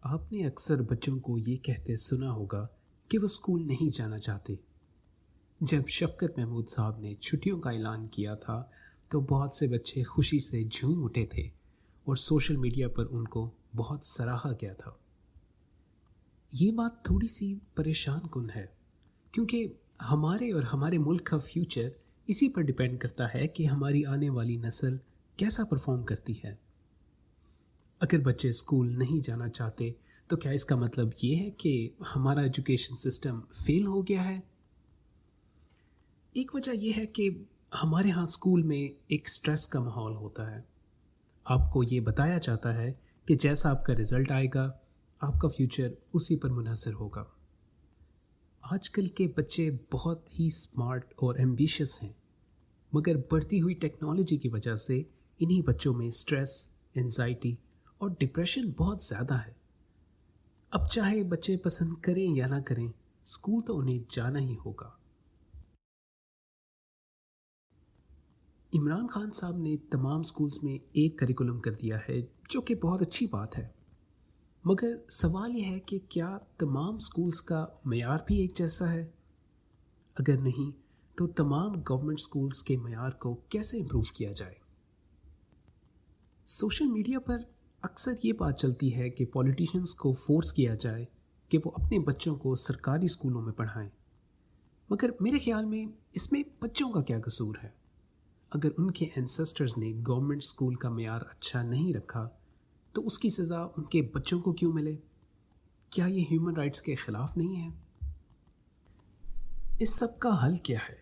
آپ نے اکثر بچوں کو یہ کہتے سنا ہوگا کہ وہ اسکول نہیں جانا چاہتے۔ جب شفقت محمود صاحب نے چھٹیوں کا اعلان کیا تھا تو بہت سے بچے خوشی سے جھوم اٹھے تھے اور سوشل میڈیا پر ان کو بہت سراہا گیا تھا۔ یہ بات تھوڑی سی پریشان کن ہے کیونکہ ہمارے اور ہمارے ملک کا فیوچر اسی پر ڈیپینڈ کرتا ہے کہ ہماری آنے والی نسل کیسا پرفارم کرتی ہے۔ اگر بچے اسکول نہیں جانا چاہتے تو کیا اس کا مطلب یہ ہے کہ ہمارا ایجوکیشن سسٹم فیل ہو گیا ہے؟ ایک وجہ یہ ہے کہ ہمارے ہاں اسکول میں ایک سٹریس کا ماحول ہوتا ہے۔ آپ کو یہ بتایا جاتا ہے کہ جیسا آپ کا رزلٹ آئے گا آپ کا فیوچر اسی پر منحصر ہوگا۔ آج کل کے بچے بہت ہی اسمارٹ اور ایمبیشیس ہیں، مگر بڑھتی ہوئی ٹیکنالوجی کی وجہ سے انہی بچوں میں سٹریس، انزائٹی اور ڈپریشن بہت زیادہ ہے۔ اب چاہے بچے پسند کریں یا نہ کریں، اسکول تو انہیں جانا ہی ہوگا۔ عمران خان صاحب نے تمام اسکولز میں ایک کریکولم کر دیا ہے جو کہ بہت اچھی بات ہے، مگر سوال یہ ہے کہ کیا تمام اسکولز کا معیار بھی ایک جیسا ہے؟ اگر نہیں تو تمام گورنمنٹ اسکولز کے معیار کو کیسے امپروو کیا جائے؟ سوشل میڈیا پر اکثر یہ بات چلتی ہے کہ پولیٹیشنز کو فورس کیا جائے کہ وہ اپنے بچوں کو سرکاری اسکولوں میں پڑھائیں، مگر میرے خیال میں اس میں بچوں کا کیا قصور ہے؟ اگر ان کے اینسسٹرز نے گورنمنٹ اسکول کا معیار اچھا نہیں رکھا تو اس کی سزا ان کے بچوں کو کیوں ملے؟ کیا یہ ہیومن رائٹس کے خلاف نہیں ہے؟ اس سب کا حل کیا ہے؟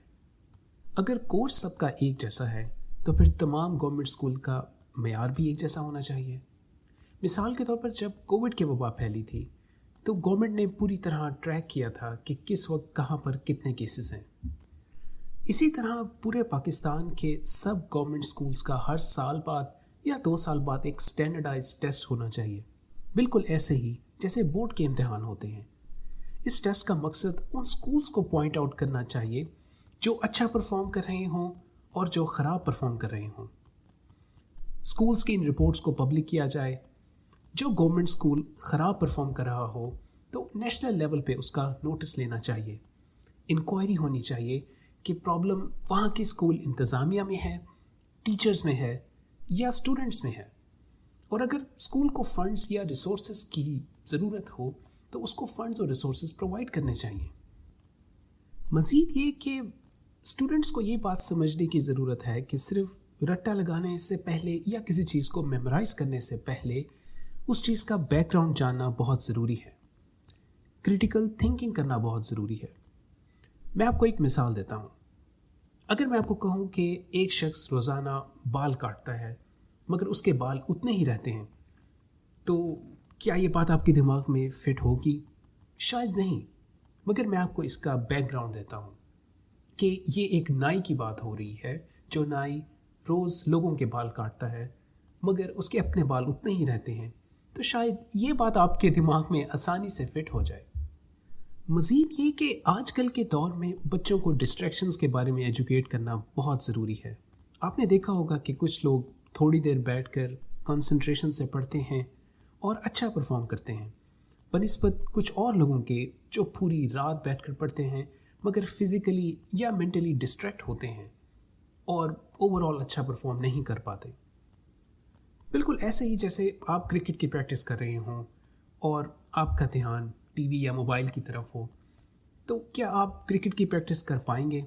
اگر کورس سب کا ایک جیسا ہے تو پھر تمام گورنمنٹ اسکول کا معیار بھی ایک جیسا ہونا چاہیے۔ مثال کے طور پر جب کووڈ کی وبا پھیلی تھی تو گورنمنٹ نے پوری طرح ٹریک کیا تھا کہ کس وقت کہاں پر کتنے کیسز ہیں۔ اسی طرح پورے پاکستان کے سب گورنمنٹ اسکولز کا ہر سال بعد یا 2 سال بعد ایک سٹینڈرڈائز ٹیسٹ ہونا چاہیے، بالکل ایسے ہی جیسے بورڈ کے امتحان ہوتے ہیں۔ اس ٹیسٹ کا مقصد ان اسکولز کو پوائنٹ آؤٹ کرنا چاہیے جو اچھا پرفارم کر رہے ہوں اور جو خراب پرفارم کر رہے ہوں۔ اسکولز کی ان رپورٹس کو پبلک کیا جائے۔ جو گورنمنٹ اسکول خراب پرفارم کر رہا ہو تو نیشنل لیول پہ اس کا نوٹس لینا چاہیے۔ انکوائری ہونی چاہیے کہ پرابلم وہاں کی اسکول انتظامیہ میں ہے، ٹیچرز میں ہے یا اسٹوڈنٹس میں ہے، اور اگر اسکول کو فنڈز یا ریسورسز کی ضرورت ہو تو اس کو فنڈز اور ریسورسز پرووائڈ کرنے چاہیے۔ مزید یہ کہ اسٹوڈنٹس کو یہ بات سمجھنے کی ضرورت ہے کہ صرف رٹا لگانے سے پہلے یا کسی چیز کو میمورائز کرنے سے پہلے اس چیز کا بیک گراؤنڈ جاننا بہت ضروری ہے۔ کریٹیکل تھنکنگ کرنا بہت ضروری ہے۔ میں آپ کو ایک مثال دیتا ہوں۔ اگر میں آپ کو کہوں کہ ایک شخص روزانہ بال کاٹتا ہے مگر اس کے بال اتنے ہی رہتے ہیں تو کیا یہ بات آپ کے دماغ میں فٹ ہوگی؟ شاید نہیں، مگر میں آپ کو اس کا بیک گراؤنڈ دیتا ہوں کہ یہ ایک نائی کی بات ہو رہی ہے جو نائی روز لوگوں کے بال کاٹتا ہے مگر اس کے اپنے بال اتنے ہی رہتے ہیں، تو شاید یہ بات آپ کے دماغ میں آسانی سے فٹ ہو جائے۔ مزید یہ کہ آج کل کے دور میں بچوں کو ڈسٹریکشنز کے بارے میں ایجوکیٹ کرنا بہت ضروری ہے۔ آپ نے دیکھا ہوگا کہ کچھ لوگ تھوڑی دیر بیٹھ کر کنسنٹریشن سے پڑھتے ہیں اور اچھا پرفارم کرتے ہیں، بنسبت کچھ اور لوگوں کے جو پوری رات بیٹھ کر پڑھتے ہیں مگر فزیکلی یا مینٹلی ڈسٹریکٹ ہوتے ہیں اور اوور آل اچھا پرفارم نہیں کر پاتے۔ بالکل ایسے ہی جیسے آپ کرکٹ کی پریکٹس کر رہے ہوں اور آپ کا دھیان ٹی وی یا موبائل کی طرف ہو، تو کیا آپ کرکٹ کی پریکٹس کر پائیں گے؟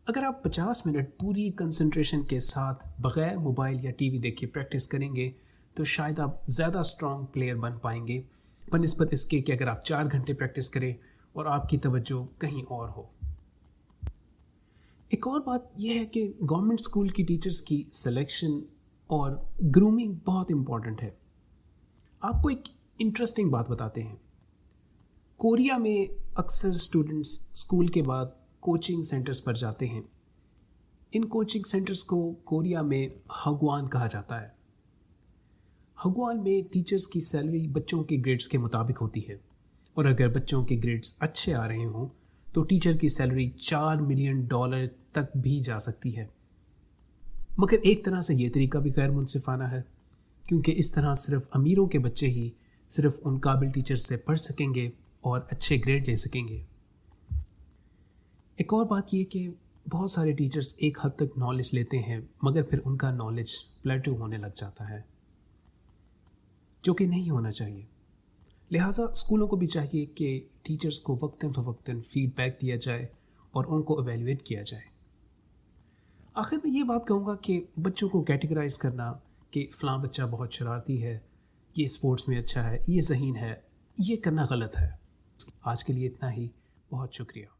اگر آپ 50 منٹ پوری کنسنٹریشن کے ساتھ بغیر موبائل یا ٹی وی دیکھے پریکٹس کریں گے تو شاید آپ زیادہ اسٹرانگ پلیئر بن پائیں گے بنسبت اس کے کہ اگر آپ 4 گھنٹے پریکٹس کریں اور آپ کی توجہ کہیں اور ہو۔ ایک اور بات یہ ہے کہ گورنمنٹ اسکول کی ٹیچرز کی سلیکشن اور گرومنگ بہت امپورٹنٹ ہے۔ آپ کو ایک انٹرسٹنگ بات بتاتے ہیں۔ کوریا میں اکثر اسٹوڈنٹس اسکول کے بعد کوچنگ سینٹرز پر جاتے ہیں۔ ان کوچنگ سینٹرز کو کوریا میں ہگوان کہا جاتا ہے۔ ہگوان میں ٹیچرز کی سیلری بچوں کے گریڈز کے مطابق ہوتی ہے، اور اگر بچوں کے گریڈز اچھے آ رہے ہوں تو ٹیچر کی سیلری $4 ملین تک بھی جا سکتی ہے۔ مگر ایک طرح سے یہ طریقہ بھی غیر منصفانہ ہے، کیونکہ اس طرح صرف امیروں کے بچے ہی صرف ان قابل ٹیچر سے پڑھ سکیں گے اور اچھے گریڈ لے سکیں گے۔ ایک اور بات یہ کہ بہت سارے ٹیچرز ایک حد تک نالج لیتے ہیں مگر پھر ان کا نالج پلیٹو ہونے لگ جاتا ہے، جو کہ نہیں ہونا چاہیے۔ لہٰذا اسکولوں کو بھی چاہیے کہ ٹیچرز کو وقتاً فوقتاً فیڈ بیک دیا جائے اور ان کو ایویلیویٹ کیا جائے۔ آخر میں یہ بات کہوں گا کہ بچوں کو کیٹیگرائز کرنا کہ فلاں بچہ بہت شرارتی ہے، یہ اسپورٹس میں اچھا ہے، یہ ذہین ہے، یہ کرنا غلط ہے۔ آج کے لیے اتنا ہی، بہت شکریہ۔